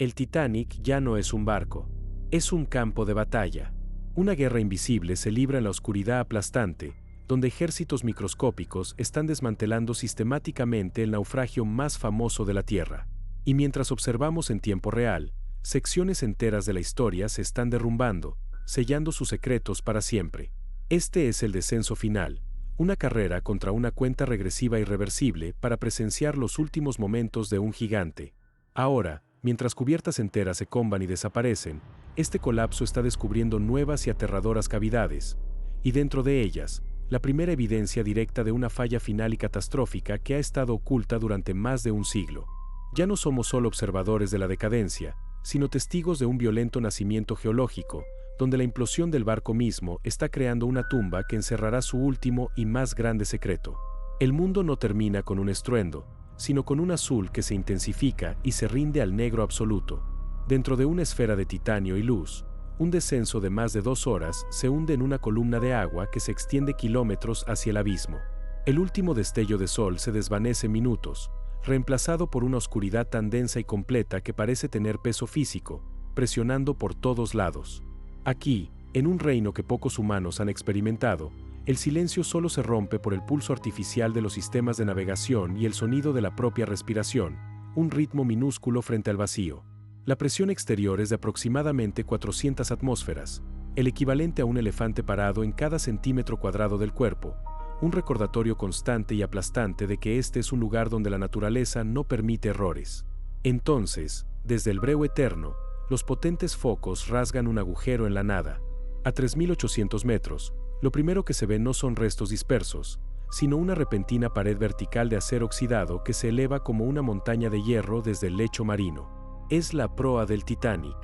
El Titanic ya no es un barco. Es un campo de batalla. Una guerra invisible se libra en la oscuridad aplastante, donde ejércitos microscópicos están desmantelando sistemáticamente el naufragio más famoso de la Tierra. Y mientras observamos en tiempo real, secciones enteras de la historia se están derrumbando, sellando sus secretos para siempre. Este es el descenso final, una carrera contra una cuenta regresiva irreversible para presenciar los últimos momentos de un gigante. Ahora, mientras cubiertas enteras se comban y desaparecen, este colapso está descubriendo nuevas y aterradoras cavidades, y dentro de ellas, la primera evidencia directa de una falla final y catastrófica que ha estado oculta durante más de un siglo. Ya no somos solo observadores de la decadencia, sino testigos de un violento nacimiento geológico, donde la implosión del barco mismo está creando una tumba que encerrará su último y más grande secreto. El mundo no termina con un estruendo, sino con un azul que se intensifica y se rinde al negro absoluto. Dentro de una esfera de titanio y luz, un descenso de más de 2 horas se hunde en una columna de agua que se extiende kilómetros hacia el abismo. El último destello de sol se desvanece en minutos, reemplazado por una oscuridad tan densa y completa que parece tener peso físico, presionando por todos lados. Aquí, en un reino que pocos humanos han experimentado, el silencio solo se rompe por el pulso artificial de los sistemas de navegación y el sonido de la propia respiración, un ritmo minúsculo frente al vacío. La presión exterior es de aproximadamente 400 atmósferas, el equivalente a un elefante parado en cada centímetro cuadrado del cuerpo, un recordatorio constante y aplastante de que este es un lugar donde la naturaleza no permite errores. Entonces, desde el breu eterno, los potentes focos rasgan un agujero en la nada. A 3.800 metros, lo primero que se ve no son restos dispersos, sino una repentina pared vertical de acero oxidado que se eleva como una montaña de hierro desde el lecho marino. Es la proa del Titanic.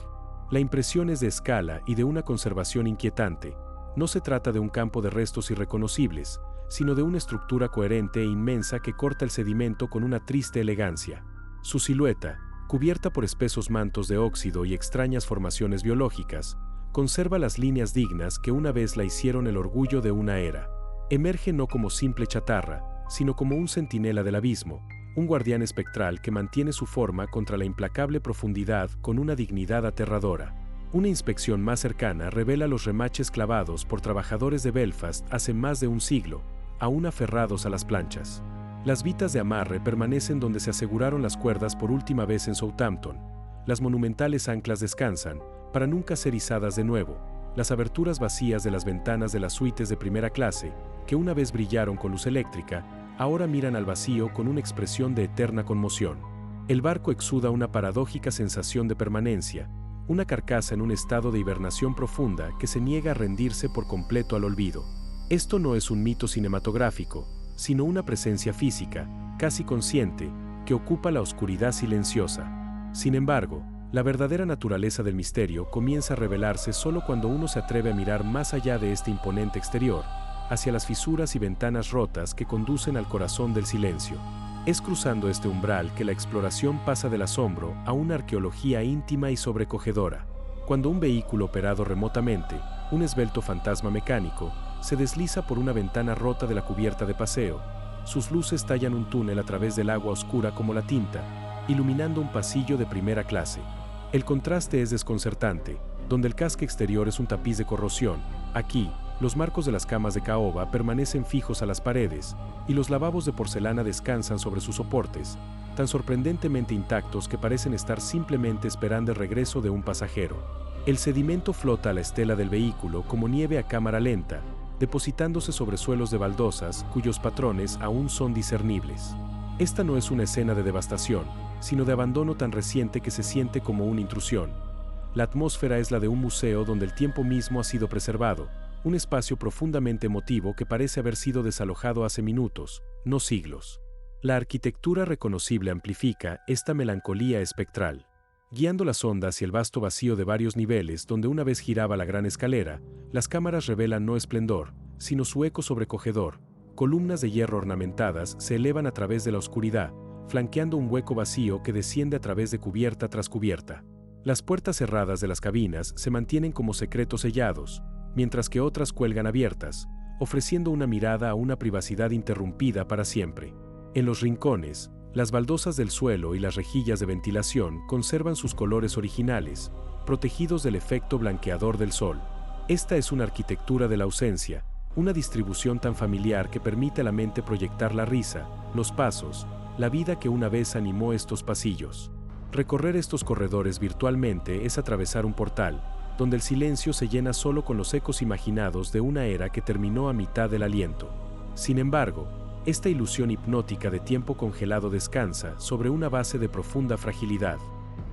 La impresión es de escala y de una conservación inquietante. No se trata de un campo de restos irreconocibles, sino de una estructura coherente e inmensa que corta el sedimento con una triste elegancia. Su silueta, cubierta por espesos mantos de óxido y extrañas formaciones biológicas, conserva las líneas dignas que una vez la hicieron el orgullo de una era. Emerge no como simple chatarra, sino como un centinela del abismo, un guardián espectral que mantiene su forma contra la implacable profundidad con una dignidad aterradora. Una inspección más cercana revela los remaches clavados por trabajadores de Belfast hace más de un siglo, aún aferrados a las planchas. Las vitas de amarre permanecen donde se aseguraron las cuerdas por última vez en Southampton. Las monumentales anclas descansan, para nunca ser izadas de nuevo. Las aberturas vacías de las ventanas de las suites de primera clase, que una vez brillaron con luz eléctrica, ahora miran al vacío con una expresión de eterna conmoción. El barco exuda una paradójica sensación de permanencia, una carcasa en un estado de hibernación profunda que se niega a rendirse por completo al olvido. Esto no es un mito cinematográfico, sino una presencia física, casi consciente, que ocupa la oscuridad silenciosa. Sin embargo, la verdadera naturaleza del misterio comienza a revelarse solo cuando uno se atreve a mirar más allá de este imponente exterior, hacia las fisuras y ventanas rotas que conducen al corazón del silencio. Es cruzando este umbral que la exploración pasa del asombro a una arqueología íntima y sobrecogedora. Cuando un vehículo operado remotamente, un esbelto fantasma mecánico, se desliza por una ventana rota de la cubierta de paseo, sus luces tallan un túnel a través del agua oscura como la tinta, iluminando un pasillo de primera clase. El contraste es desconcertante, donde el casco exterior es un tapiz de corrosión. Aquí, los marcos de las camas de caoba permanecen fijos a las paredes, y los lavabos de porcelana descansan sobre sus soportes, tan sorprendentemente intactos que parecen estar simplemente esperando el regreso de un pasajero. El sedimento flota a la estela del vehículo como nieve a cámara lenta, depositándose sobre suelos de baldosas cuyos patrones aún son discernibles. Esta no es una escena de devastación, sino de abandono tan reciente que se siente como una intrusión. La atmósfera es la de un museo donde el tiempo mismo ha sido preservado, un espacio profundamente emotivo que parece haber sido desalojado hace minutos, no siglos. La arquitectura reconocible amplifica esta melancolía espectral. Guiando la sonda hacia el vasto vacío de varios niveles donde una vez giraba la gran escalera, las cámaras revelan no esplendor, sino su eco sobrecogedor. Columnas de hierro ornamentadas se elevan a través de la oscuridad, flanqueando un hueco vacío que desciende a través de cubierta tras cubierta. Las puertas cerradas de las cabinas se mantienen como secretos sellados, mientras que otras cuelgan abiertas, ofreciendo una mirada a una privacidad interrumpida para siempre. En los rincones, Las baldosas del suelo y las rejillas de ventilación conservan sus colores originales, protegidos del efecto blanqueador del sol. Esta es una arquitectura de la ausencia, una distribución tan familiar que permite a la mente proyectar la risa, los pasos, la vida que una vez animó estos pasillos. Recorrer estos corredores virtualmente es atravesar un portal, donde el silencio se llena solo con los ecos imaginados de una era que terminó a mitad del aliento. Sin embargo, esta ilusión hipnótica de tiempo congelado descansa sobre una base de profunda fragilidad.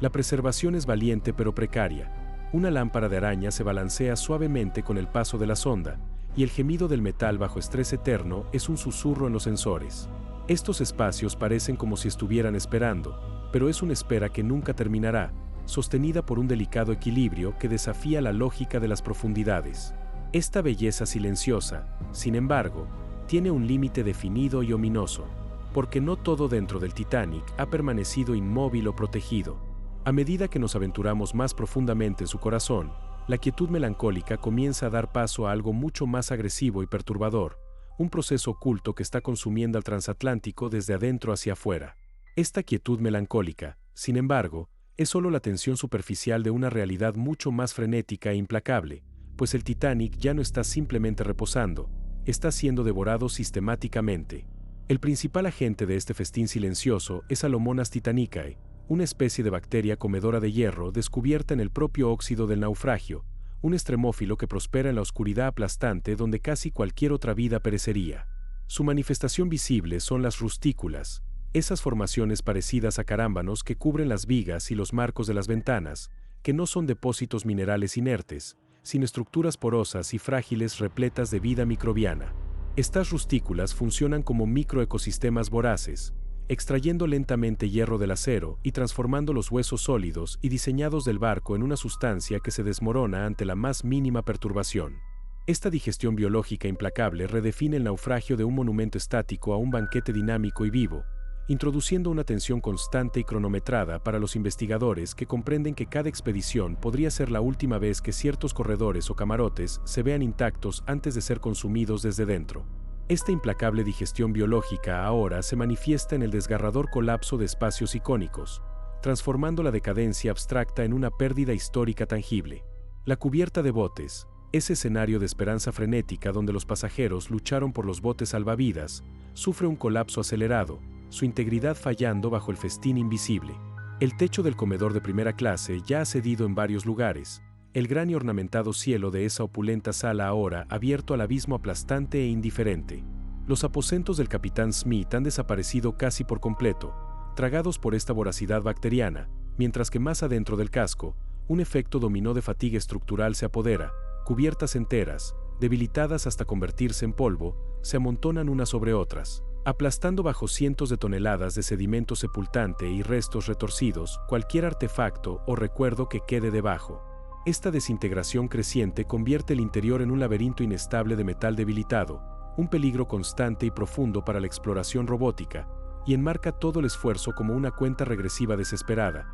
La preservación es valiente pero precaria. Una lámpara de araña se balancea suavemente con el paso de la sonda, y el gemido del metal bajo estrés eterno es un susurro en los sensores. Estos espacios parecen como si estuvieran esperando, pero es una espera que nunca terminará, sostenida por un delicado equilibrio que desafía la lógica de las profundidades. Esta belleza silenciosa, sin embargo, tiene un límite definido y ominoso, porque no todo dentro del Titanic ha permanecido inmóvil o protegido. A medida que nos aventuramos más profundamente en su corazón, la quietud melancólica comienza a dar paso a algo mucho más agresivo y perturbador, un proceso oculto que está consumiendo al transatlántico desde adentro hacia afuera. Esta quietud melancólica, sin embargo, es solo la tensión superficial de una realidad mucho más frenética e implacable, pues el Titanic ya no está simplemente reposando, está siendo devorado sistemáticamente. El principal agente de este festín silencioso es Alomonas titanicae, una especie de bacteria comedora de hierro descubierta en el propio óxido del naufragio, un extremófilo que prospera en la oscuridad aplastante donde casi cualquier otra vida perecería. Su manifestación visible son las rustículas, esas formaciones parecidas a carámbanos que cubren las vigas y los marcos de las ventanas, que no son depósitos minerales inertes, sino estructuras porosas y frágiles repletas de vida microbiana. Estas rustículas funcionan como microecosistemas voraces, extrayendo lentamente hierro del acero y transformando los huesos sólidos y diseñados del barco en una sustancia que se desmorona ante la más mínima perturbación. Esta digestión biológica implacable redefine el naufragio de un monumento estático a un banquete dinámico y vivo, introduciendo una tensión constante y cronometrada para los investigadores que comprenden que cada expedición podría ser la última vez que ciertos corredores o camarotes se vean intactos antes de ser consumidos desde dentro. Esta implacable digestión biológica ahora se manifiesta en el desgarrador colapso de espacios icónicos, transformando la decadencia abstracta en una pérdida histórica tangible. La cubierta de botes, ese escenario de esperanza frenética donde los pasajeros lucharon por los botes salvavidas, sufre un colapso acelerado, su integridad fallando bajo el festín invisible. El techo del comedor de primera clase ya ha cedido en varios lugares, el gran y ornamentado cielo de esa opulenta sala ahora abierto al abismo aplastante e indiferente. Los aposentos del capitán Smith han desaparecido casi por completo, tragados por esta voracidad bacteriana, mientras que más adentro del casco, un efecto dominó de fatiga estructural se apodera, cubiertas enteras, debilitadas hasta convertirse en polvo, se amontonan unas sobre otras, aplastando bajo cientos de toneladas de sedimento sepultante y restos retorcidos cualquier artefacto o recuerdo que quede debajo. Esta desintegración creciente convierte el interior en un laberinto inestable de metal debilitado, un peligro constante y profundo para la exploración robótica, y enmarca todo el esfuerzo como una cuenta regresiva desesperada.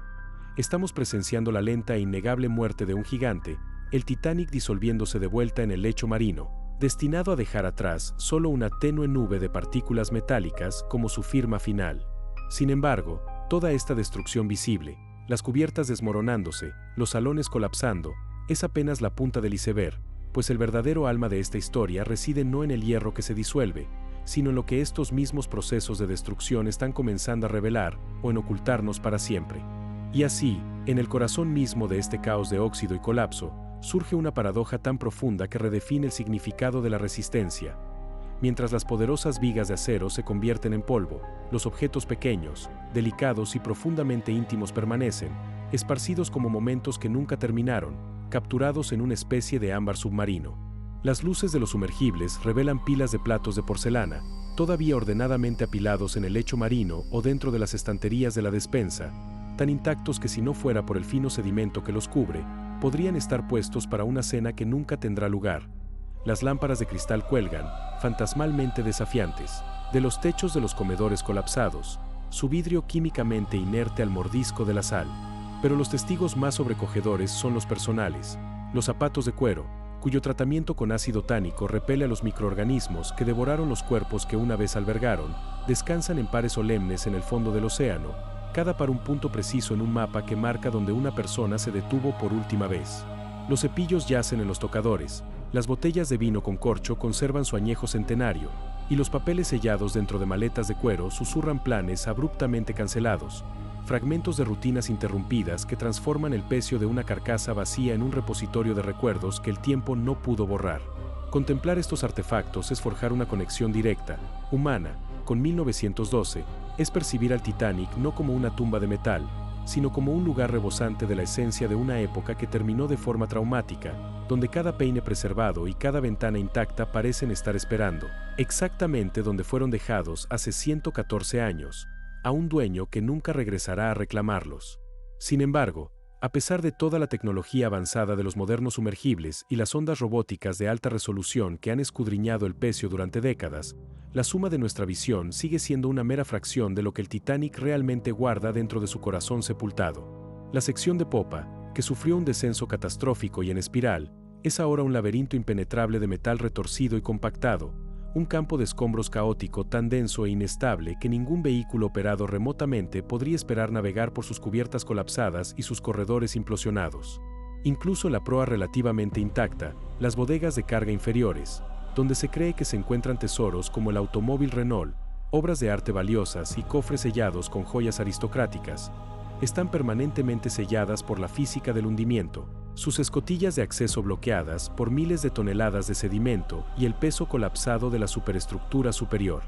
Estamos presenciando la lenta e innegable muerte de un gigante, el Titanic disolviéndose de vuelta en el lecho marino, destinado a dejar atrás solo una tenue nube de partículas metálicas como su firma final. Sin embargo, toda esta destrucción visible, las cubiertas desmoronándose, los salones colapsando, es apenas la punta del iceberg, pues el verdadero alma de esta historia reside no en el hierro que se disuelve, sino en lo que estos mismos procesos de destrucción están comenzando a revelar o en ocultarnos para siempre. Y así, en el corazón mismo de este caos de óxido y colapso, surge una paradoja tan profunda que redefine el significado de la resistencia. Mientras las poderosas vigas de acero se convierten en polvo, los objetos pequeños, delicados y profundamente íntimos permanecen, esparcidos como momentos que nunca terminaron, capturados en una especie de ámbar submarino. Las luces de los sumergibles revelan pilas de platos de porcelana, todavía ordenadamente apilados en el lecho marino o dentro de las estanterías de la despensa, tan intactos que si no fuera por el fino sedimento que los cubre, podrían estar puestos para una cena que nunca tendrá lugar. Las lámparas de cristal cuelgan, fantasmalmente desafiantes, de los techos de los comedores colapsados, su vidrio químicamente inerte al mordisco de la sal. Pero los testigos más sobrecogedores son los personales, los zapatos de cuero, cuyo tratamiento con ácido tánico repele a los microorganismos que devoraron los cuerpos que una vez albergaron, descansan en pares solemnes en el fondo del océano, cada par un punto preciso en un mapa que marca donde una persona se detuvo por última vez. Los cepillos yacen en los tocadores, las botellas de vino con corcho conservan su añejo centenario, y los papeles sellados dentro de maletas de cuero susurran planes abruptamente cancelados, fragmentos de rutinas interrumpidas que transforman el pecio de una carcasa vacía en un repositorio de recuerdos que el tiempo no pudo borrar. Contemplar estos artefactos es forjar una conexión directa, humana, con 1912, es percibir al Titanic no como una tumba de metal, sino como un lugar rebosante de la esencia de una época que terminó de forma traumática, donde cada peine preservado y cada ventana intacta parecen estar esperando, exactamente donde fueron dejados hace 114 años, a un dueño que nunca regresará a reclamarlos. Sin embargo, a pesar de toda la tecnología avanzada de los modernos sumergibles y las ondas robóticas de alta resolución que han escudriñado el pecio durante décadas, la suma de nuestra visión sigue siendo una mera fracción de lo que el Titanic realmente guarda dentro de su corazón sepultado. La sección de popa, que sufrió un descenso catastrófico y en espiral, es ahora un laberinto impenetrable de metal retorcido y compactado, un campo de escombros caótico tan denso e inestable que ningún vehículo operado remotamente podría esperar navegar por sus cubiertas colapsadas y sus corredores implosionados. Incluso la proa relativamente intacta, las bodegas de carga inferiores, donde se cree que se encuentran tesoros como el automóvil Renault, obras de arte valiosas y cofres sellados con joyas aristocráticas, están permanentemente selladas por la física del hundimiento, sus escotillas de acceso bloqueadas por miles de toneladas de sedimento y el peso colapsado de la superestructura superior.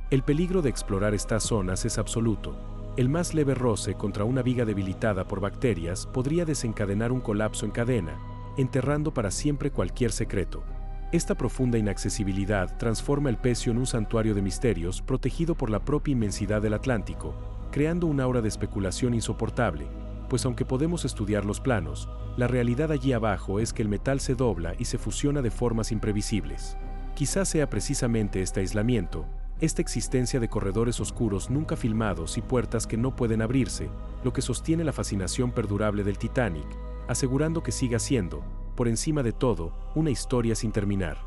El peligro de explorar estas zonas es absoluto. El más leve roce contra una viga debilitada por bacterias podría desencadenar un colapso en cadena, enterrando para siempre cualquier secreto. Esta profunda inaccesibilidad transforma el pecio en un santuario de misterios protegido por la propia inmensidad del Atlántico, creando un aura de especulación insoportable, pues aunque podemos estudiar los planos, la realidad allí abajo es que el metal se dobla y se fusiona de formas imprevisibles. Quizás sea precisamente este aislamiento, esta existencia de corredores oscuros nunca filmados y puertas que no pueden abrirse, lo que sostiene la fascinación perdurable del Titanic, asegurando que siga siendo, por encima de todo, una historia sin terminar.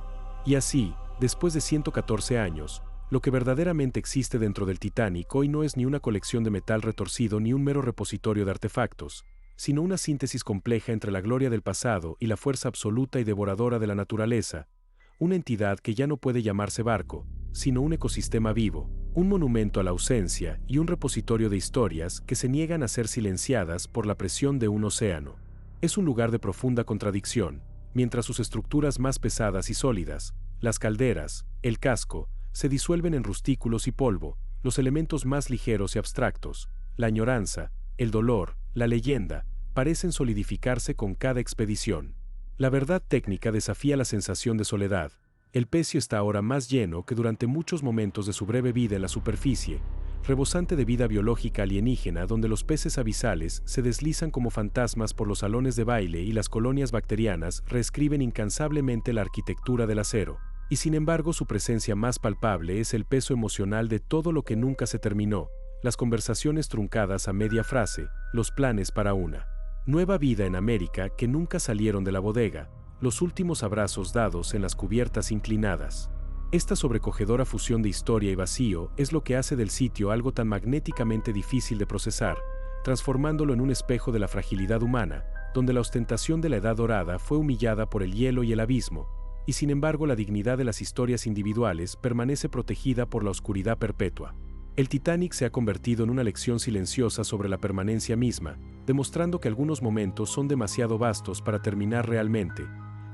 Y así, después de 114 años, lo que verdaderamente existe dentro del Titanic hoy no es ni una colección de metal retorcido ni un mero repositorio de artefactos, sino una síntesis compleja entre la gloria del pasado y la fuerza absoluta y devoradora de la naturaleza, una entidad que ya no puede llamarse barco, sino un ecosistema vivo, un monumento a la ausencia y un repositorio de historias que se niegan a ser silenciadas por la presión de un océano. Es un lugar de profunda contradicción, mientras sus estructuras más pesadas y sólidas, las calderas, el casco, se disuelven en rustículos y polvo, los elementos más ligeros y abstractos, la añoranza, el dolor, la leyenda, parecen solidificarse con cada expedición. La verdad técnica desafía la sensación de soledad. El pecio está ahora más lleno que durante muchos momentos de su breve vida en la superficie, rebosante de vida biológica alienígena donde los peces abisales se deslizan como fantasmas por los salones de baile y las colonias bacterianas reescriben incansablemente la arquitectura del acero. Y sin embargo su presencia más palpable es el peso emocional de todo lo que nunca se terminó, las conversaciones truncadas a media frase, los planes para una nueva vida en América que nunca salieron de la bodega, los últimos abrazos dados en las cubiertas inclinadas. Esta sobrecogedora fusión de historia y vacío es lo que hace del sitio algo tan magnéticamente difícil de procesar, transformándolo en un espejo de la fragilidad humana, donde la ostentación de la Edad Dorada fue humillada por el hielo y el abismo, y sin embargo la dignidad de las historias individuales permanece protegida por la oscuridad perpetua. El Titanic se ha convertido en una lección silenciosa sobre la permanencia misma, demostrando que algunos momentos son demasiado vastos para terminar realmente.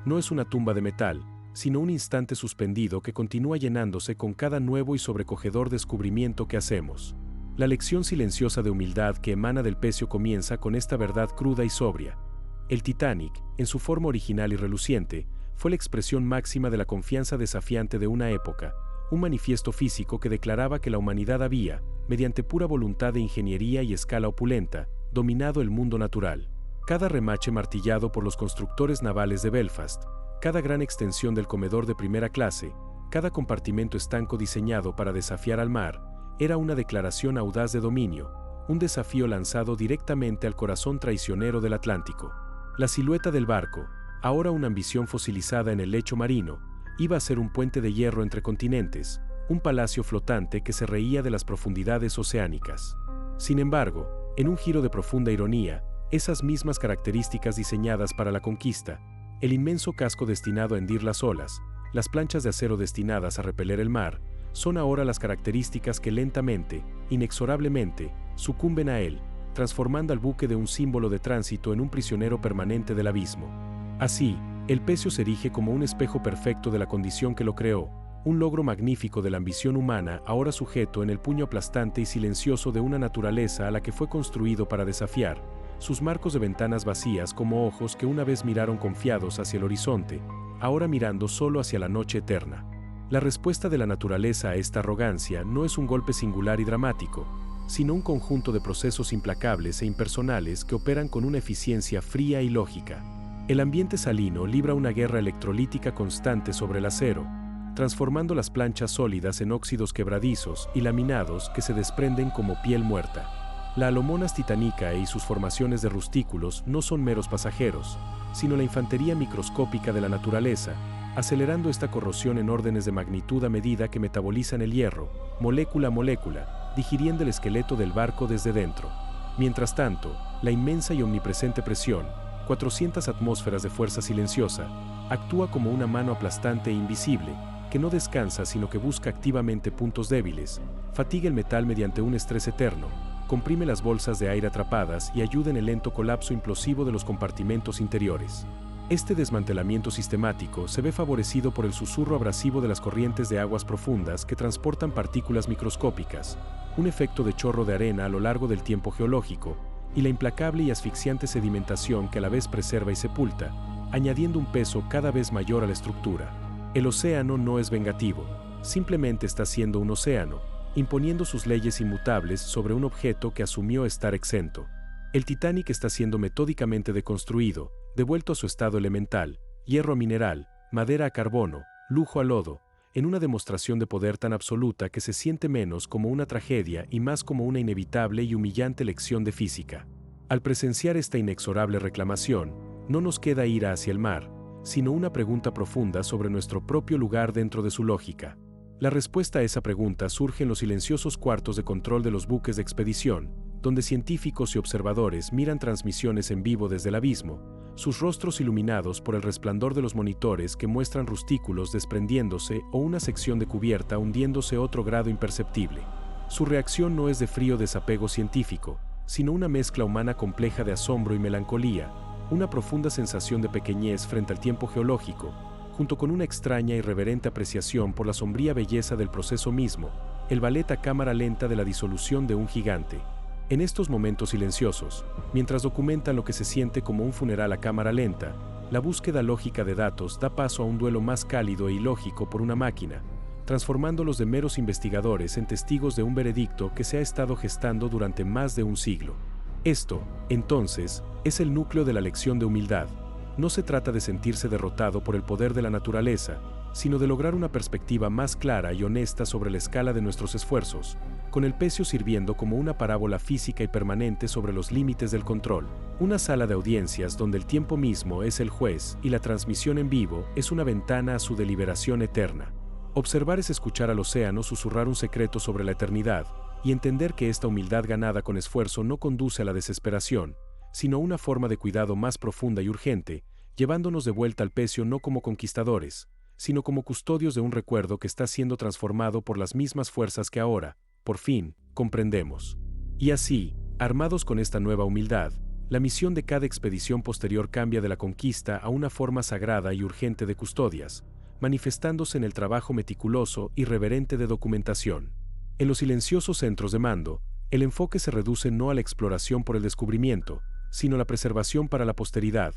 No es una tumba de metal, sino un instante suspendido que continúa llenándose con cada nuevo y sobrecogedor descubrimiento que hacemos. La lección silenciosa de humildad que emana del pecio comienza con esta verdad cruda y sobria. El Titanic, en su forma original y reluciente, fue la expresión máxima de la confianza desafiante de una época, un manifiesto físico que declaraba que la humanidad había, mediante pura voluntad de ingeniería y escala opulenta, dominado el mundo natural. Cada remache martillado por los constructores navales de Belfast, cada gran extensión del comedor de primera clase, cada compartimento estanco diseñado para desafiar al mar, era una declaración audaz de dominio, un desafío lanzado directamente al corazón traicionero del Atlántico. La silueta del barco, ahora una ambición fosilizada en el lecho marino, iba a ser un puente de hierro entre continentes, un palacio flotante que se reía de las profundidades oceánicas. Sin embargo, en un giro de profunda ironía, esas mismas características diseñadas para la conquista, el inmenso casco destinado a hendir las olas, las planchas de acero destinadas a repeler el mar, son ahora las características que lentamente, inexorablemente, sucumben a él, transformando al buque de un símbolo de tránsito en un prisionero permanente del abismo. Así, el Pecio se erige como un espejo perfecto de la condición que lo creó, un logro magnífico de la ambición humana ahora sujeto en el puño aplastante y silencioso de una naturaleza a la que fue construido para desafiar, sus marcos de ventanas vacías como ojos que una vez miraron confiados hacia el horizonte, ahora mirando solo hacia la noche eterna. La respuesta de la naturaleza a esta arrogancia no es un golpe singular y dramático, sino un conjunto de procesos implacables e impersonales que operan con una eficiencia fría y lógica. El ambiente salino libra una guerra electrolítica constante sobre el acero, transformando las planchas sólidas en óxidos quebradizos y laminados que se desprenden como piel muerta. La Alomonas Titanicae y sus formaciones de rustículos no son meros pasajeros, sino la infantería microscópica de la naturaleza, acelerando esta corrosión en órdenes de magnitud a medida que metabolizan el hierro, molécula a molécula, digiriendo el esqueleto del barco desde dentro. Mientras tanto, la inmensa y omnipresente presión, 400 atmósferas de fuerza silenciosa, actúa como una mano aplastante e invisible, que no descansa sino que busca activamente puntos débiles, fatiga el metal mediante un estrés eterno, comprime las bolsas de aire atrapadas y ayuda en el lento colapso implosivo de los compartimentos interiores. Este desmantelamiento sistemático se ve favorecido por el susurro abrasivo de las corrientes de aguas profundas que transportan partículas microscópicas, un efecto de chorro de arena a lo largo del tiempo geológico, y la implacable y asfixiante sedimentación que a la vez preserva y sepulta, añadiendo un peso cada vez mayor a la estructura. El océano no es vengativo, simplemente está siendo un océano, imponiendo sus leyes inmutables sobre un objeto que asumió estar exento. El Titanic está siendo metódicamente deconstruido, devuelto a su estado elemental, hierro a mineral, madera a carbono, lujo a lodo, en una demostración de poder tan absoluta que se siente menos como una tragedia y más como una inevitable y humillante lección de física. Al presenciar esta inexorable reclamación, no nos queda ira hacia el mar, sino una pregunta profunda sobre nuestro propio lugar dentro de su lógica. La respuesta a esa pregunta surge en los silenciosos cuartos de control de los buques de expedición, donde científicos y observadores miran transmisiones en vivo desde el abismo, sus rostros iluminados por el resplandor de los monitores que muestran rustículos desprendiéndose o una sección de cubierta hundiéndose a otro grado imperceptible. Su reacción no es de frío desapego científico, sino una mezcla humana compleja de asombro y melancolía, una profunda sensación de pequeñez frente al tiempo geológico, junto con una extraña y reverente apreciación por la sombría belleza del proceso mismo, el ballet a cámara lenta de la disolución de un gigante. En estos momentos silenciosos, mientras documentan lo que se siente como un funeral a cámara lenta, la búsqueda lógica de datos da paso a un duelo más cálido e ilógico por una máquina, transformándolos de meros investigadores en testigos de un veredicto que se ha estado gestando durante más de un siglo. Esto, entonces, es el núcleo de la lección de humildad. No se trata de sentirse derrotado por el poder de la naturaleza, sino de lograr una perspectiva más clara y honesta sobre la escala de nuestros esfuerzos, con el Pecio sirviendo como una parábola física y permanente sobre los límites del control, una sala de audiencias donde el tiempo mismo es el juez y la transmisión en vivo es una ventana a su deliberación eterna. Observar es escuchar al océano susurrar un secreto sobre la eternidad, y entender que esta humildad ganada con esfuerzo no conduce a la desesperación, sino a una forma de cuidado más profunda y urgente, llevándonos de vuelta al Pecio no como conquistadores, sino como custodios de un recuerdo que está siendo transformado por las mismas fuerzas que ahora, por fin, comprendemos. Y así, armados con esta nueva humildad, la misión de cada expedición posterior cambia de la conquista a una forma sagrada y urgente de custodias, manifestándose en el trabajo meticuloso y reverente de documentación. En los silenciosos centros de mando, el enfoque se reduce no a la exploración por el descubrimiento, sino a la preservación para la posteridad.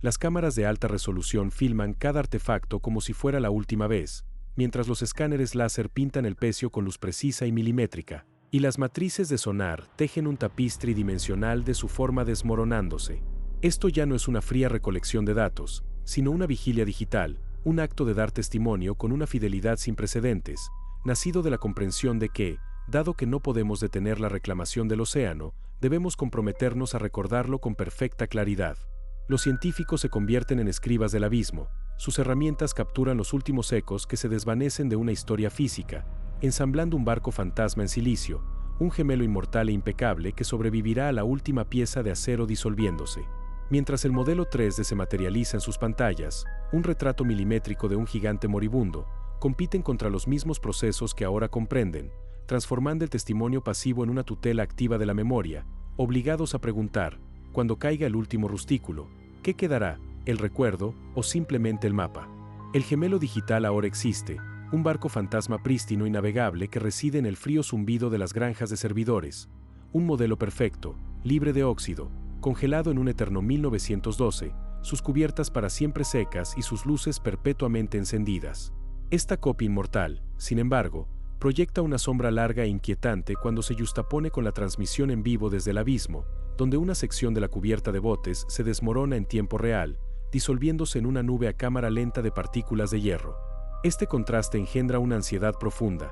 Las cámaras de alta resolución filman cada artefacto como si fuera la última vez, mientras los escáneres láser pintan el Pecio con luz precisa y milimétrica, y las matrices de sonar tejen un tapiz tridimensional de su forma desmoronándose. Esto ya no es una fría recolección de datos, sino una vigilia digital, un acto de dar testimonio con una fidelidad sin precedentes, nacido de la comprensión de que, dado que no podemos detener la reclamación del océano, debemos comprometernos a recordarlo con perfecta claridad. Los científicos se convierten en escribas del abismo, sus herramientas capturan los últimos ecos que se desvanecen de una historia física, ensamblando un barco fantasma en silicio, un gemelo inmortal e impecable que sobrevivirá a la última pieza de acero disolviéndose. Mientras el modelo 3D se materializa en sus pantallas, un retrato milimétrico de un gigante moribundo, compiten contra los mismos procesos que ahora comprenden, transformando el testimonio pasivo en una tutela activa de la memoria, obligados a preguntar, cuando caiga el último rustículo, ¿qué quedará, el recuerdo o simplemente el mapa? El gemelo digital ahora existe, un barco fantasma prístino y navegable que reside en el frío zumbido de las granjas de servidores, un modelo perfecto, libre de óxido, congelado en un eterno 1912, sus cubiertas para siempre secas y sus luces perpetuamente encendidas. Esta copia inmortal, sin embargo, proyecta una sombra larga e inquietante cuando se justapone con la transmisión en vivo desde el abismo, donde una sección de la cubierta de botes se desmorona en tiempo real, disolviéndose en una nube a cámara lenta de partículas de hierro. Este contraste engendra una ansiedad profunda.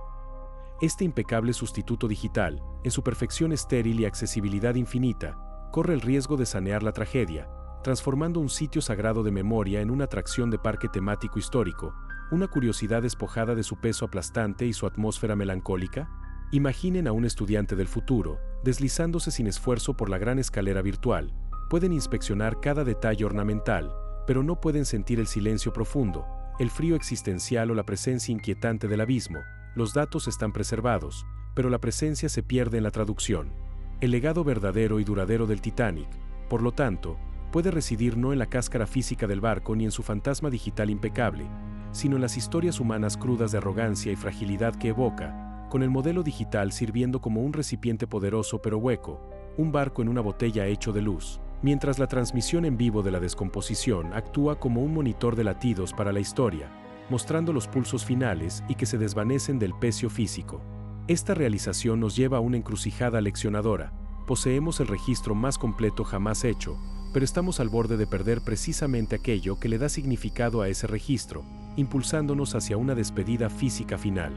Este impecable sustituto digital, en su perfección estéril y accesibilidad infinita, corre el riesgo de sanear la tragedia, transformando un sitio sagrado de memoria en una atracción de parque temático histórico, una curiosidad despojada de su peso aplastante y su atmósfera melancólica. Imaginen a un estudiante del futuro, deslizándose sin esfuerzo por la gran escalera virtual. Pueden inspeccionar cada detalle ornamental, pero no pueden sentir el silencio profundo, el frío existencial o la presencia inquietante del abismo. Los datos están preservados, pero la presencia se pierde en la traducción. El legado verdadero y duradero del Titanic, por lo tanto, puede residir no en la cáscara física del barco ni en su fantasma digital impecable, sino en las historias humanas crudas de arrogancia y fragilidad que evoca, con el modelo digital sirviendo como un recipiente poderoso pero hueco, un barco en una botella hecho de luz, mientras la transmisión en vivo de la descomposición actúa como un monitor de latidos para la historia, mostrando los pulsos finales y que se desvanecen del pecio físico. Esta realización nos lleva a una encrucijada leccionadora. Poseemos el registro más completo jamás hecho, pero estamos al borde de perder precisamente aquello que le da significado a ese registro, impulsándonos hacia una despedida física final.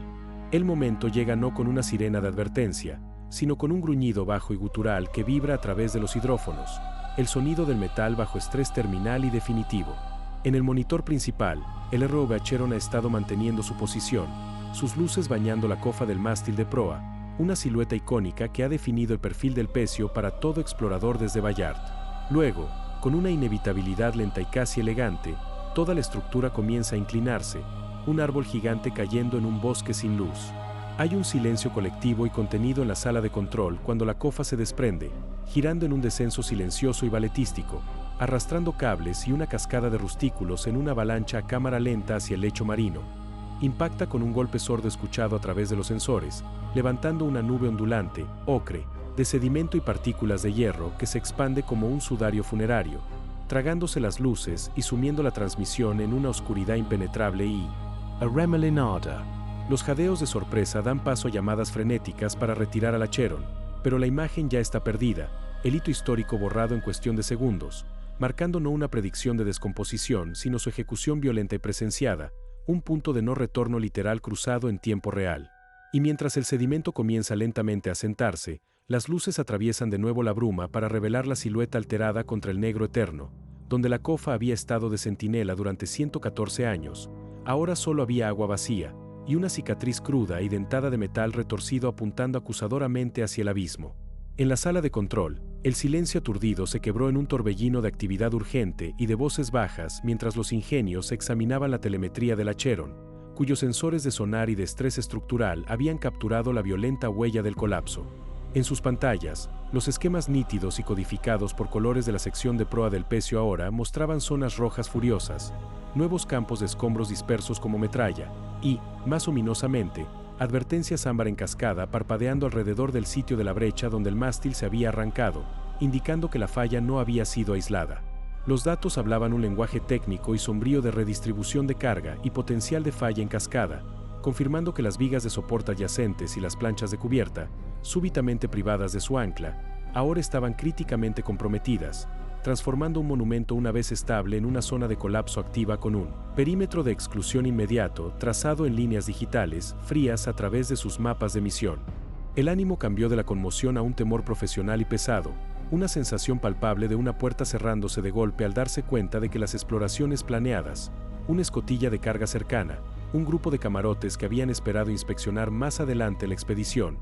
El momento llega no con una sirena de advertencia, sino con un gruñido bajo y gutural que vibra a través de los hidrófonos, el sonido del metal bajo estrés terminal y definitivo. En el monitor principal, el ROV Acheron ha estado manteniendo su posición, sus luces bañando la cofa del mástil de proa, una silueta icónica que ha definido el perfil del pecio para todo explorador desde Bayard. Luego, con una inevitabilidad lenta y casi elegante, toda la estructura comienza a inclinarse, un árbol gigante cayendo en un bosque sin luz. Hay un silencio colectivo y contenido en la sala de control cuando la cofa se desprende, girando en un descenso silencioso y balletístico, arrastrando cables y una cascada de rustículos en una avalancha a cámara lenta hacia el lecho marino. Impacta con un golpe sordo escuchado a través de los sensores, levantando una nube ondulante, ocre, de sedimento y partículas de hierro que se expande como un sudario funerario, tragándose las luces y sumiendo la transmisión en una oscuridad impenetrable y a remelinada. Los jadeos de sorpresa dan paso a llamadas frenéticas para retirar al Acheron, pero la imagen ya está perdida, el hito histórico borrado en cuestión de segundos, marcando no una predicción de descomposición, sino su ejecución violenta y presenciada, un punto de no retorno literal cruzado en tiempo real. Y mientras el sedimento comienza lentamente a sentarse, las luces atraviesan de nuevo la bruma para revelar la silueta alterada contra el negro eterno, donde la cofa había estado de centinela durante 114 años, ahora solo había agua vacía, y una cicatriz cruda y dentada de metal retorcido apuntando acusadoramente hacia el abismo. En la sala de control, el silencio aturdido se quebró en un torbellino de actividad urgente y de voces bajas mientras los ingenios examinaban la telemetría del Acheron, cuyos sensores de sonar y de estrés estructural habían capturado la violenta huella del colapso. En sus pantallas, los esquemas nítidos y codificados por colores de la sección de proa del pecio ahora mostraban zonas rojas furiosas, nuevos campos de escombros dispersos como metralla, y, más ominosamente, advertencias ámbar en cascada parpadeando alrededor del sitio de la brecha donde el mástil se había arrancado, indicando que la falla no había sido aislada. Los datos hablaban un lenguaje técnico y sombrío de redistribución de carga y potencial de falla en cascada, confirmando que las vigas de soporte adyacentes y las planchas de cubierta, súbitamente privadas de su ancla, ahora estaban críticamente comprometidas, transformando un monumento una vez estable en una zona de colapso activa con un perímetro de exclusión inmediato trazado en líneas digitales, frías a través de sus mapas de misión. El ánimo cambió de la conmoción a un temor profesional y pesado, una sensación palpable de una puerta cerrándose de golpe al darse cuenta de que las exploraciones planeadas, una escotilla de carga cercana, un grupo de camarotes que habían esperado inspeccionar más adelante la expedición,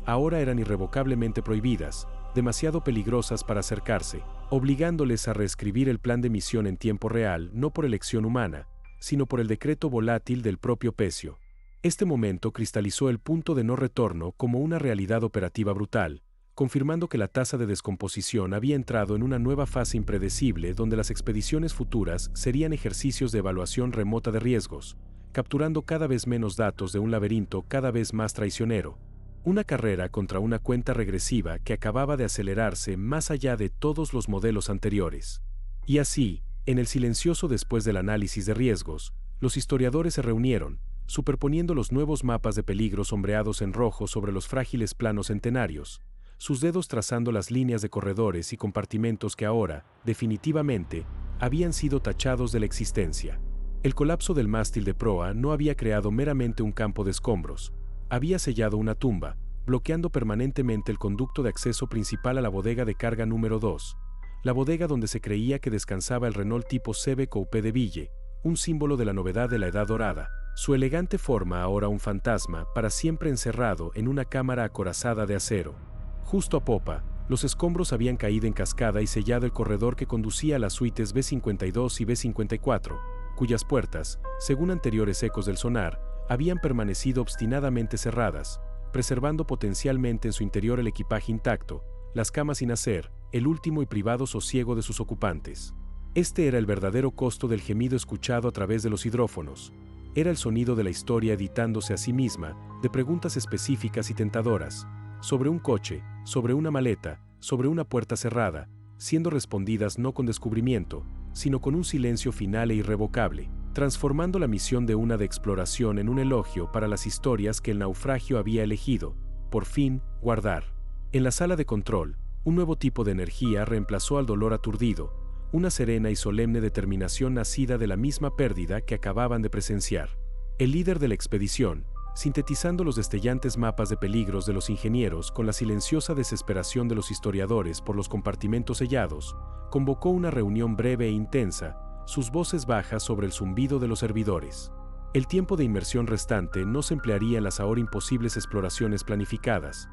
ahora eran irrevocablemente prohibidas, demasiado peligrosas para acercarse, obligándoles a reescribir el plan de misión en tiempo real no por elección humana, sino por el decreto volátil del propio Pecio. Este momento cristalizó el punto de no retorno como una realidad operativa brutal, confirmando que la tasa de descomposición había entrado en una nueva fase impredecible donde las expediciones futuras serían ejercicios de evaluación remota de riesgos, capturando cada vez menos datos de un laberinto cada vez más traicionero. Una carrera contra una cuenta regresiva que acababa de acelerarse más allá de todos los modelos anteriores. Y así, en el silencioso después del análisis de riesgos, los historiadores se reunieron, superponiendo los nuevos mapas de peligro sombreados en rojo sobre los frágiles planos centenarios, sus dedos trazando las líneas de corredores y compartimentos que ahora, definitivamente, habían sido tachados de la existencia. El colapso del mástil de proa no había creado meramente un campo de escombros, había sellado una tumba, bloqueando permanentemente el conducto de acceso principal a la bodega de carga número 2, la bodega donde se creía que descansaba el Renault tipo CB Coupé de Ville, un símbolo de la novedad de la Edad Dorada, su elegante forma ahora un fantasma para siempre encerrado en una cámara acorazada de acero. Justo a popa, los escombros habían caído en cascada y sellado el corredor que conducía a las suites B-52 y B-54, cuyas puertas, según anteriores ecos del sonar, habían permanecido obstinadamente cerradas, preservando potencialmente en su interior el equipaje intacto, las camas sin hacer, el último y privado sosiego de sus ocupantes. Este era el verdadero costo del gemido escuchado a través de los hidrófonos. Era el sonido de la historia editándose a sí misma, de preguntas específicas y tentadoras, sobre un coche, sobre una maleta, sobre una puerta cerrada, siendo respondidas no con descubrimiento, sino con un silencio final e irrevocable, transformando la misión de una de exploración en un elogio para las historias que el naufragio había elegido, por fin, guardar. En la sala de control, un nuevo tipo de energía reemplazó al dolor aturdido, una serena y solemne determinación nacida de la misma pérdida que acababan de presenciar. El líder de la expedición, sintetizando los destellantes mapas de peligros de los ingenieros con la silenciosa desesperación de los historiadores por los compartimentos sellados, convocó una reunión breve e intensa, sus voces bajas sobre el zumbido de los servidores. El tiempo de inmersión restante no se emplearía en las ahora imposibles exploraciones planificadas.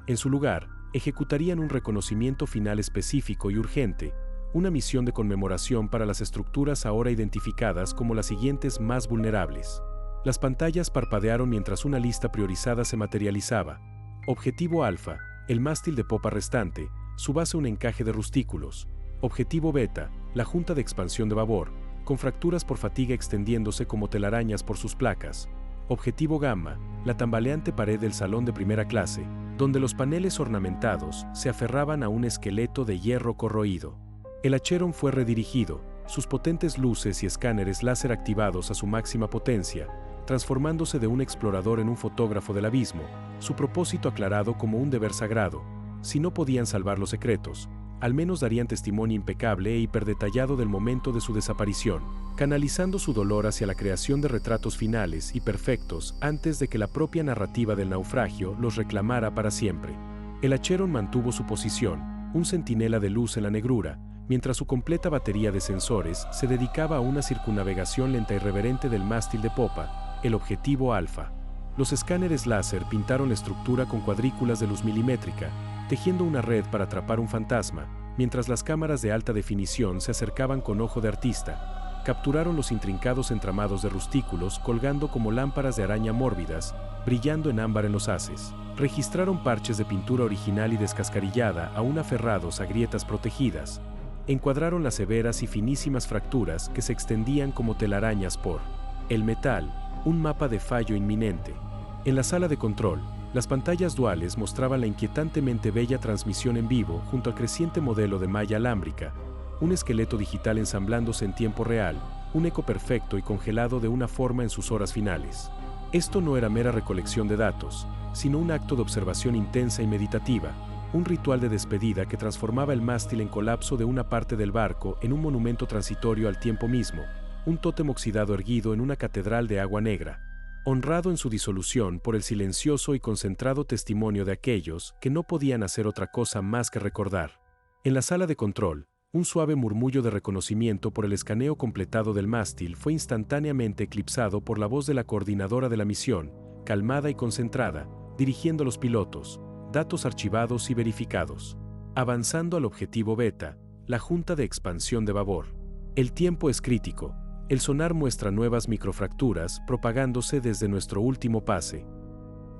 En su lugar, ejecutarían un reconocimiento final específico y urgente, una misión de conmemoración para las estructuras ahora identificadas como las siguientes más vulnerables. Las pantallas parpadearon mientras una lista priorizada se materializaba. Objetivo Alfa, el mástil de popa restante, su base un encaje de rustículos. Objetivo Beta, la junta de expansión de babor, con fracturas por fatiga extendiéndose como telarañas por sus placas. Objetivo Gamma, la tambaleante pared del salón de primera clase, donde los paneles ornamentados se aferraban a un esqueleto de hierro corroído. El Acheron fue redirigido, sus potentes luces y escáneres láser activados a su máxima potencia, transformándose de un explorador en un fotógrafo del abismo, su propósito aclarado como un deber sagrado. Si no podían salvar los secretos, al menos darían testimonio impecable e hiperdetallado del momento de su desaparición, canalizando su dolor hacia la creación de retratos finales y perfectos antes de que la propia narrativa del naufragio los reclamara para siempre. El Acheron mantuvo su posición, un centinela de luz en la negrura, mientras su completa batería de sensores se dedicaba a una circunnavegación lenta y reverente del mástil de popa, el objetivo Alfa. Los escáneres láser pintaron la estructura con cuadrículas de luz milimétrica, tejiendo una red para atrapar un fantasma, mientras las cámaras de alta definición se acercaban con ojo de artista. Capturaron los intrincados entramados de rustículos colgando como lámparas de araña mórbidas, brillando en ámbar en los haces. Registraron parches de pintura original y descascarillada aún aferrados a grietas protegidas. Encuadraron las severas y finísimas fracturas que se extendían como telarañas por el metal, un mapa de fallo inminente. En la sala de control, las pantallas duales mostraban la inquietantemente bella transmisión en vivo junto al creciente modelo de malla alámbrica, un esqueleto digital ensamblándose en tiempo real, un eco perfecto y congelado de una forma en sus horas finales. Esto no era mera recolección de datos, sino un acto de observación intensa y meditativa, un ritual de despedida que transformaba el mástil en colapso de una parte del barco en un monumento transitorio al tiempo mismo, un tótem oxidado erguido en una catedral de agua negra, honrado en su disolución por el silencioso y concentrado testimonio de aquellos que no podían hacer otra cosa más que recordar. En la sala de control, Un suave murmullo de reconocimiento por el escaneo completado del mástil fue instantáneamente eclipsado por la voz de la coordinadora de la misión, calmada y concentrada, dirigiendo a los pilotos, datos archivados y verificados. Avanzando al objetivo beta, la junta de expansión de babor. El tiempo es crítico. El sonar muestra nuevas microfracturas propagándose desde nuestro último pase.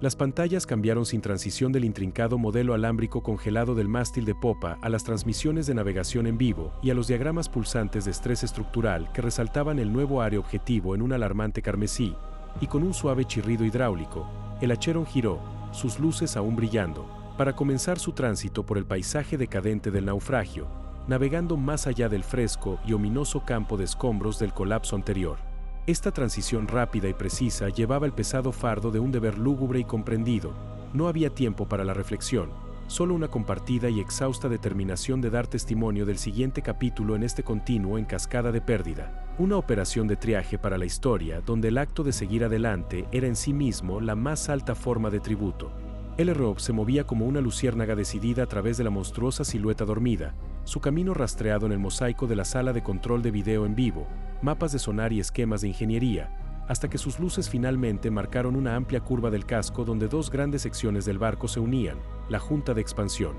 Las pantallas cambiaron sin transición del intrincado modelo alámbrico congelado del mástil de popa a las transmisiones de navegación en vivo y a los diagramas pulsantes de estrés estructural que resaltaban el nuevo área objetivo en un alarmante carmesí, y con un suave chirrido hidráulico, el Acheron giró, sus luces aún brillando, para comenzar su tránsito por el paisaje decadente del naufragio, navegando más allá del fresco y ominoso campo de escombros del colapso anterior. Esta transición rápida y precisa llevaba el pesado fardo de un deber lúgubre y comprendido. No había tiempo para la reflexión, solo una compartida y exhausta determinación de dar testimonio del siguiente capítulo en este continuo en cascada de pérdida. Una operación de triaje para la historia donde el acto de seguir adelante era en sí mismo la más alta forma de tributo. El Rob se movía como una luciérnaga decidida a través de la monstruosa silueta dormida, su camino rastreado en el mosaico de la sala de control de video en vivo, mapas de sonar y esquemas de ingeniería, hasta que sus luces finalmente marcaron una amplia curva del casco donde dos grandes secciones del barco se unían, la junta de expansión.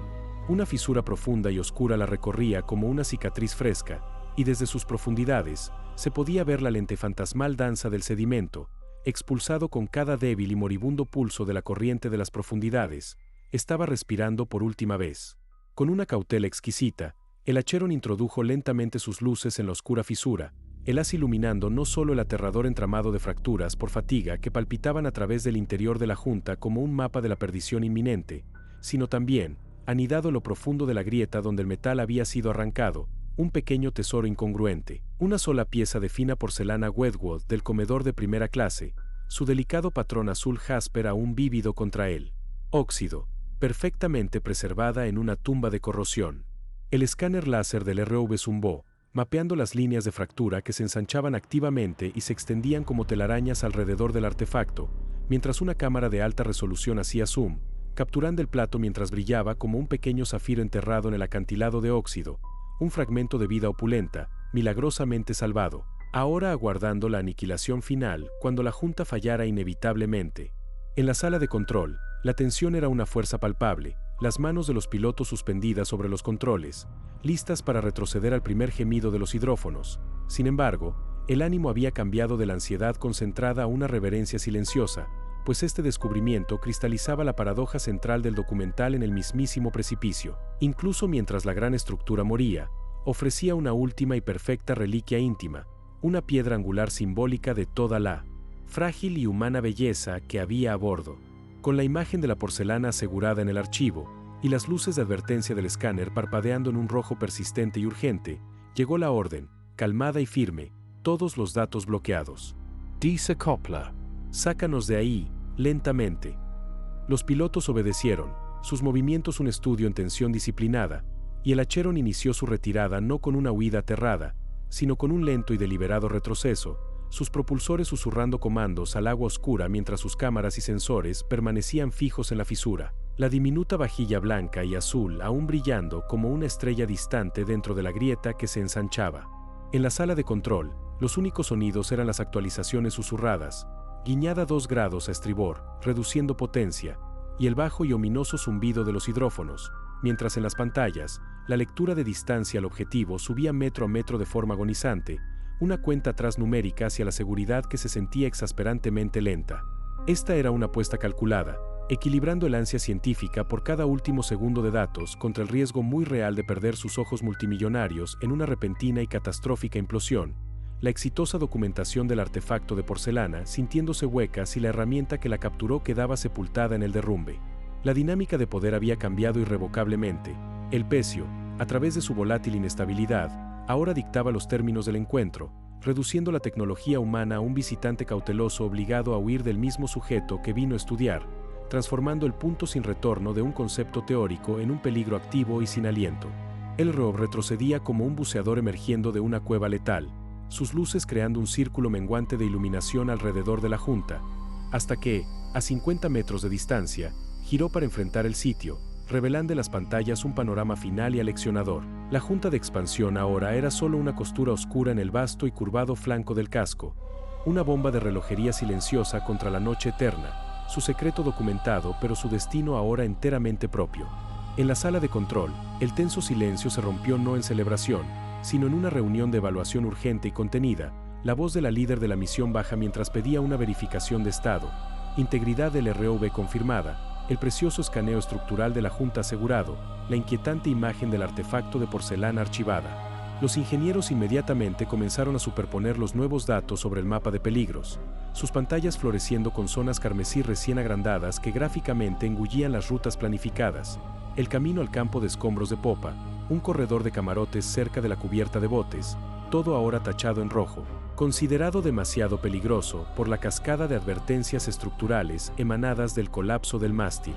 Una fisura profunda y oscura la recorría como una cicatriz fresca, y desde sus profundidades se podía ver la lente fantasmal danza del sedimento, expulsado con cada débil y moribundo pulso de la corriente de las profundidades. Estaba respirando por última vez. Con una cautela exquisita, el Acheron introdujo lentamente sus luces en la oscura fisura, el haz iluminando no solo el aterrador entramado de fracturas por fatiga que palpitaban a través del interior de la junta como un mapa de la perdición inminente, sino también, anidado en lo profundo de la grieta donde el metal había sido arrancado, un pequeño tesoro incongruente, una sola pieza de fina porcelana Wedgwood del comedor de primera clase, su delicado patrón azul jasper aún vívido contra él. Óxido, perfectamente preservada en una tumba de corrosión. El escáner láser del ROV zumbó, mapeando las líneas de fractura que se ensanchaban activamente y se extendían como telarañas alrededor del artefacto, mientras una cámara de alta resolución hacía zoom, capturando el plato mientras brillaba como un pequeño zafiro enterrado en el acantilado de óxido, un fragmento de vida opulenta, milagrosamente salvado, ahora aguardando la aniquilación final cuando la junta fallara inevitablemente. En la sala de control, la tensión era una fuerza palpable, las manos de los pilotos suspendidas sobre los controles, listas para retroceder al primer gemido de los hidrófonos. Sin embargo, el ánimo había cambiado de la ansiedad concentrada a una reverencia silenciosa, pues este descubrimiento cristalizaba la paradoja central del documental en el mismísimo precipicio. Incluso mientras la gran estructura moría, ofrecía una última y perfecta reliquia íntima, una piedra angular simbólica de toda la frágil y humana belleza que había a bordo. Con la imagen de la porcelana asegurada en el archivo, y las luces de advertencia del escáner parpadeando en un rojo persistente y urgente, llegó la orden, calmada y firme, todos los datos bloqueados. Desacopla. Sácanos de ahí, lentamente. Los pilotos obedecieron, sus movimientos un estudio en tensión disciplinada, y el Acheron inició su retirada no con una huida aterrada, sino con un lento y deliberado retroceso, sus propulsores susurrando comandos al agua oscura mientras sus cámaras y sensores permanecían fijos en la fisura. La diminuta vajilla blanca y azul aún brillando como una estrella distante dentro de la grieta que se ensanchaba. En la sala de control, los únicos sonidos eran las actualizaciones susurradas, guiñada 2 grados a estribor, reduciendo potencia, y el bajo y ominoso zumbido de los hidrófonos, mientras en las pantallas, la lectura de distancia al objetivo subía metro a metro de forma agonizante, una cuenta atrás numérica hacia la seguridad que se sentía exasperantemente lenta. Esta era una apuesta calculada, equilibrando el ansia científica por cada último segundo de datos contra el riesgo muy real de perder sus ojos multimillonarios en una repentina y catastrófica implosión, la exitosa documentación del artefacto de porcelana sintiéndose hueca si la herramienta que la capturó quedaba sepultada en el derrumbe. La dinámica de poder había cambiado irrevocablemente. El pecio, a través de su volátil inestabilidad, ahora dictaba los términos del encuentro, reduciendo la tecnología humana a un visitante cauteloso obligado a huir del mismo sujeto que vino a estudiar, transformando el punto sin retorno de un concepto teórico en un peligro activo y sin aliento. El ROV retrocedía como un buceador emergiendo de una cueva letal, sus luces creando un círculo menguante de iluminación alrededor de la junta, hasta que, a 50 metros de distancia, giró para enfrentar el sitio, revelando en las pantallas un panorama final y aleccionador. La junta de expansión ahora era solo una costura oscura en el vasto y curvado flanco del casco, una bomba de relojería silenciosa contra la noche eterna, su secreto documentado pero su destino ahora enteramente propio. En la sala de control, el tenso silencio se rompió no en celebración, sino en una reunión de evaluación urgente y contenida. La voz de la líder de la misión baja mientras pedía una verificación de estado, integridad del ROV confirmada, el precioso escaneo estructural de la Junta asegurado, la inquietante imagen del artefacto de porcelana archivada. Los ingenieros inmediatamente comenzaron a superponer los nuevos datos sobre el mapa de peligros, sus pantallas floreciendo con zonas carmesí recién agrandadas que gráficamente engullían las rutas planificadas, el camino al campo de escombros de popa, un corredor de camarotes cerca de la cubierta de botes, todo ahora tachado en rojo, considerado demasiado peligroso por la cascada de advertencias estructurales emanadas del colapso del mástil.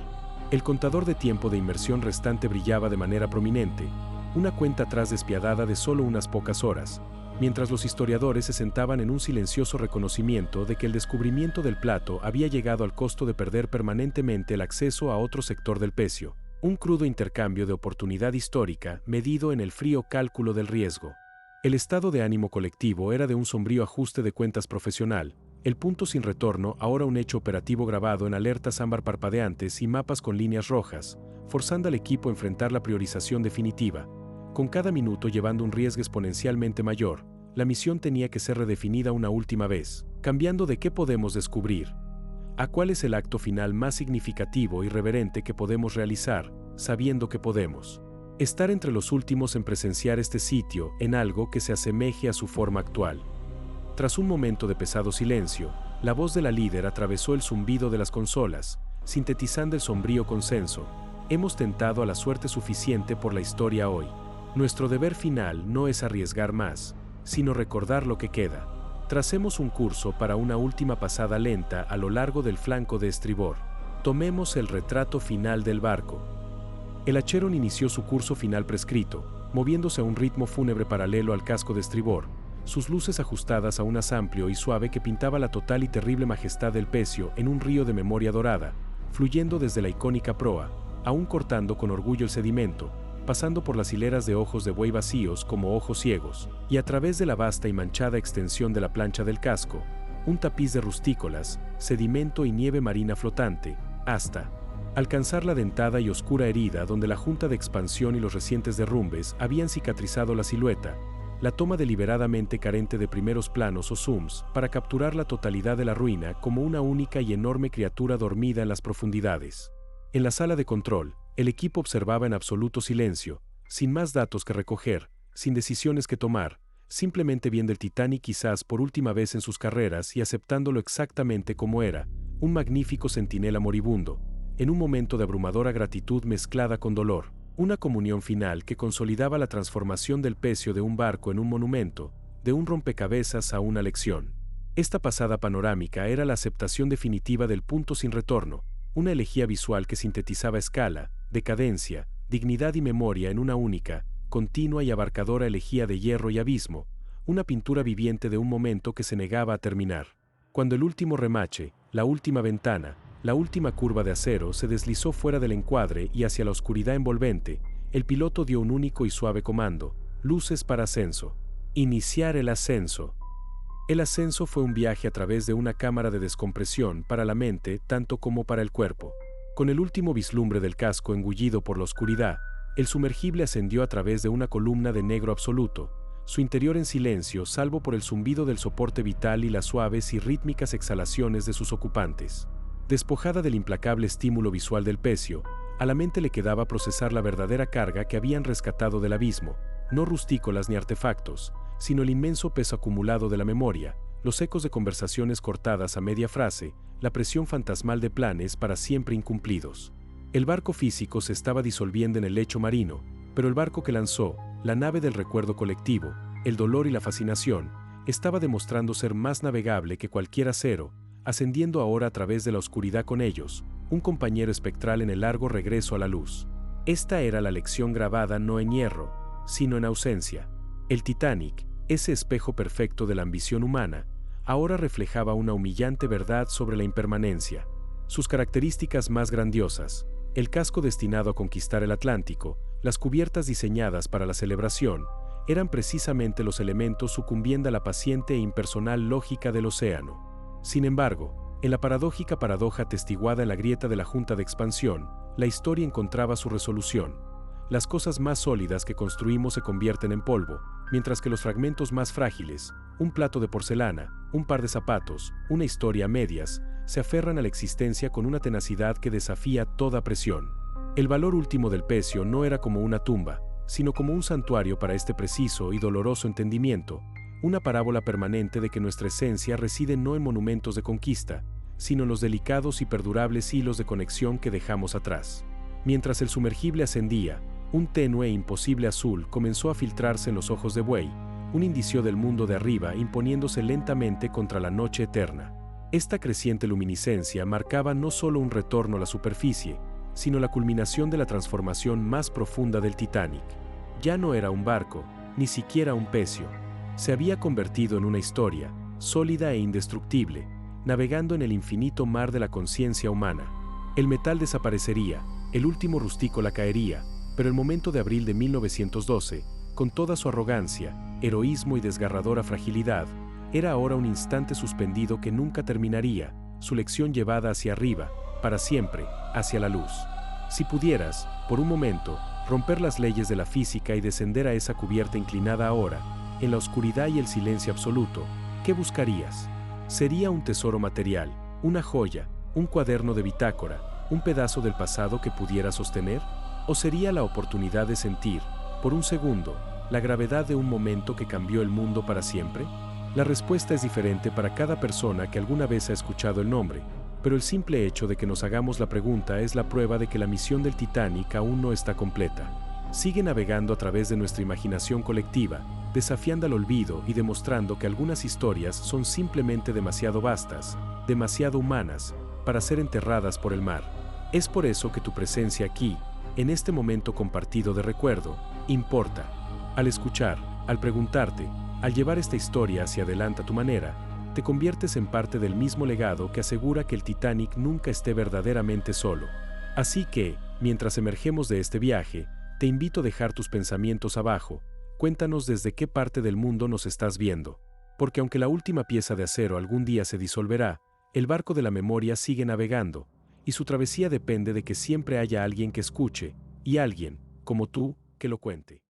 El contador de tiempo de inmersión restante brillaba de manera prominente, una cuenta atrás despiadada de solo unas pocas horas, mientras los historiadores se sentaban en un silencioso reconocimiento de que el descubrimiento del plato había llegado al costo de perder permanentemente el acceso a otro sector del pecio, un crudo intercambio de oportunidad histórica medido en el frío cálculo del riesgo. El estado de ánimo colectivo era de un sombrío ajuste de cuentas profesional, el punto sin retorno ahora un hecho operativo grabado en alertas ámbar parpadeantes y mapas con líneas rojas, forzando al equipo a enfrentar la priorización definitiva. Con cada minuto llevando un riesgo exponencialmente mayor, la misión tenía que ser redefinida una última vez, cambiando de qué podemos descubrir a cuál es el acto final más significativo y reverente que podemos realizar, sabiendo que podemos estar entre los últimos en presenciar este sitio en algo que se asemeje a su forma actual. Tras un momento de pesado silencio, la voz de la líder atravesó el zumbido de las consolas, sintetizando el sombrío consenso. Hemos tentado a la suerte suficiente por la historia hoy. Nuestro deber final no es arriesgar más, sino recordar lo que queda. Tracemos un curso para una última pasada lenta a lo largo del flanco de estribor. Tomemos el retrato final del barco. El Acheron inició su curso final prescrito, moviéndose a un ritmo fúnebre paralelo al casco de estribor, sus luces ajustadas a un haz amplio y suave que pintaba la total y terrible majestad del pecio en un río de memoria dorada, fluyendo desde la icónica proa, aún cortando con orgullo el sedimento, pasando por las hileras de ojos de buey vacíos como ojos ciegos, y a través de la vasta y manchada extensión de la plancha del casco, un tapiz de rustícolas, sedimento y nieve marina flotante, hasta alcanzar la dentada y oscura herida donde la junta de expansión y los recientes derrumbes habían cicatrizado la silueta, la toma deliberadamente carente de primeros planos o zooms para capturar la totalidad de la ruina como una única y enorme criatura dormida en las profundidades. En la sala de control, el equipo observaba en absoluto silencio, sin más datos que recoger, sin decisiones que tomar, simplemente viendo el Titanic quizás por última vez en sus carreras y aceptándolo exactamente como era, un magnífico centinela moribundo, en un momento de abrumadora gratitud mezclada con dolor, una comunión final que consolidaba la transformación del pecio de un barco en un monumento, de un rompecabezas a una lección. Esta pasada panorámica era la aceptación definitiva del punto sin retorno, una elegía visual que sintetizaba escala, decadencia, dignidad y memoria en una única, continua y abarcadora elegía de hierro y abismo, una pintura viviente de un momento que se negaba a terminar. Cuando el último remache, la última ventana, la última curva de acero se deslizó fuera del encuadre y hacia la oscuridad envolvente, el piloto dio un único y suave comando: luces para ascenso. Iniciar el ascenso. El ascenso fue un viaje a través de una cámara de descompresión para la mente tanto como para el cuerpo. Con el último vislumbre del casco engullido por la oscuridad, el sumergible ascendió a través de una columna de negro absoluto, su interior en silencio salvo por el zumbido del soporte vital y las suaves y rítmicas exhalaciones de sus ocupantes. Despojada del implacable estímulo visual del pecio, a la mente le quedaba procesar la verdadera carga que habían rescatado del abismo, no rustícolas ni artefactos, sino el inmenso peso acumulado de la memoria, los ecos de conversaciones cortadas a media frase, la presión fantasmal de planes para siempre incumplidos. El barco físico se estaba disolviendo en el lecho marino, pero el barco que lanzó, la nave del recuerdo colectivo, el dolor y la fascinación, estaba demostrando ser más navegable que cualquier acero, ascendiendo ahora a través de la oscuridad con ellos, un compañero espectral en el largo regreso a la luz. Esta era la lección grabada no en hierro, sino en ausencia. El Titanic, ese espejo perfecto de la ambición humana, ahora reflejaba una humillante verdad sobre la impermanencia. Sus características más grandiosas, El casco destinado a conquistar el Atlántico, las cubiertas diseñadas para la celebración, eran precisamente los elementos sucumbiendo a la paciente e impersonal lógica del océano. Sin embargo, en la paradójica paradoja atestiguada en la grieta de la Junta de Expansión, la historia encontraba su resolución. Las cosas más sólidas que construimos se convierten en polvo, mientras que los fragmentos más frágiles, un plato de porcelana, un par de zapatos, una historia a medias, se aferran a la existencia con una tenacidad que desafía toda presión. El valor último del pecio no era como una tumba, sino como un santuario para este preciso y doloroso entendimiento, una parábola permanente de que nuestra esencia reside no en monumentos de conquista, sino en los delicados y perdurables hilos de conexión que dejamos atrás. Mientras el sumergible ascendía, un tenue e imposible azul comenzó a filtrarse en los ojos de Buey, un indicio del mundo de arriba imponiéndose lentamente contra la noche eterna. Esta creciente luminiscencia marcaba no solo un retorno a la superficie, sino la culminación de la transformación más profunda del Titanic. Ya no era un barco, ni siquiera un pecio. Se había convertido en una historia, sólida e indestructible, navegando en el infinito mar de la conciencia humana. El metal desaparecería, el último rustícola caería, pero el momento de abril de 1912, con toda su arrogancia, heroísmo y desgarradora fragilidad, era ahora un instante suspendido que nunca terminaría, su lección llevada hacia arriba, para siempre, hacia la luz. Si pudieras, por un momento, romper las leyes de la física y descender a esa cubierta inclinada ahora, en la oscuridad y el silencio absoluto, ¿qué buscarías? ¿Sería un tesoro material, una joya, un cuaderno de bitácora, un pedazo del pasado que pudieras sostener? ¿O sería la oportunidad de sentir, por un segundo, la gravedad de un momento que cambió el mundo para siempre? La respuesta es diferente para cada persona que alguna vez ha escuchado el nombre, pero el simple hecho de que nos hagamos la pregunta es la prueba de que la misión del Titanic aún no está completa. Sigue navegando a través de nuestra imaginación colectiva, desafiando al olvido y demostrando que algunas historias son simplemente demasiado vastas, demasiado humanas, para ser enterradas por el mar. Es por eso que tu presencia aquí, en este momento compartido de recuerdo, importa. Al escuchar, al preguntarte, al llevar esta historia hacia adelante a tu manera, te conviertes en parte del mismo legado que asegura que el Titanic nunca esté verdaderamente solo. Así que, mientras emergemos de este viaje, te invito a dejar tus pensamientos abajo, cuéntanos desde qué parte del mundo nos estás viendo. Porque aunque la última pieza de acero algún día se disolverá, el barco de la memoria sigue navegando, y su travesía depende de que siempre haya alguien que escuche, y alguien, como tú, que lo cuente.